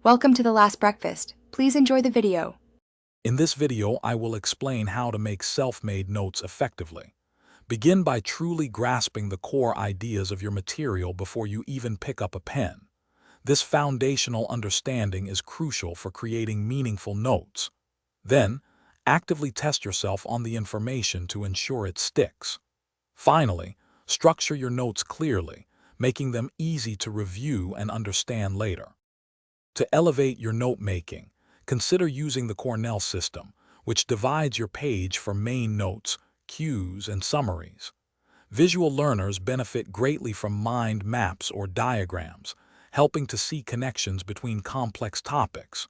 Welcome to The Last Breakfast. Please enjoy the video. In this video, I will explain how to make self-made notes effectively. Begin by truly grasping the core ideas of your material before you even pick up a pen. This foundational understanding is crucial for creating meaningful notes. Then, actively test yourself on the information to ensure it sticks. Finally, structure your notes clearly, making them easy to review and understand later. To elevate your note-making, consider using the Cornell system, which divides your page for main notes, cues, and summaries. Visual learners benefit greatly from mind maps or diagrams, helping to see connections between complex topics.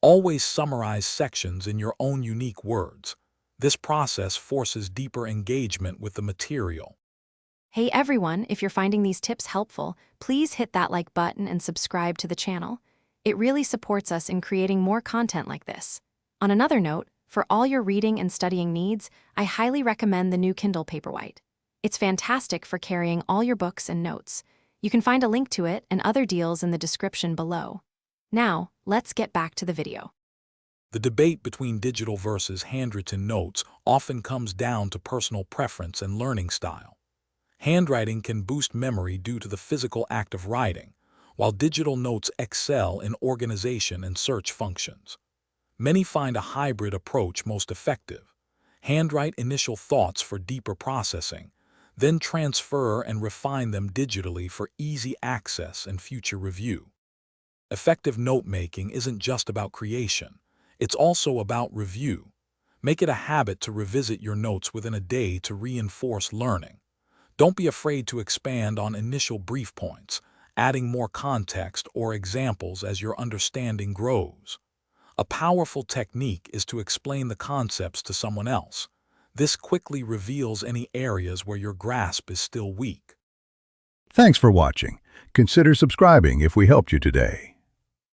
Always summarize sections in your own unique words. This process forces deeper engagement with the material. Hey everyone, if you're finding these tips helpful, please hit that like button and subscribe to the channel. It really supports us in creating more content like this. On another note, for all your reading and studying needs, I highly recommend the new Kindle Paperwhite. It's fantastic for carrying all your books and notes. You can find a link to it and other deals in the description below. Now, let's get back to the video. The debate between digital versus handwritten notes often comes down to personal preference and learning style. Handwriting can boost memory due to the physical act of writing, while digital notes excel in organization and search functions. Many find a hybrid approach most effective. Handwrite initial thoughts for deeper processing, then transfer and refine them digitally for easy access and future review. Effective note-making isn't just about creation, it's also about review. Make it a habit to revisit your notes within a day to reinforce learning. Don't be afraid to expand on initial brief points, adding more context or examples as your understanding grows. A powerful technique is to explain the concepts to someone else. This quickly reveals any areas where your grasp is still weak. Thanks for watching. Consider subscribing if we helped you today.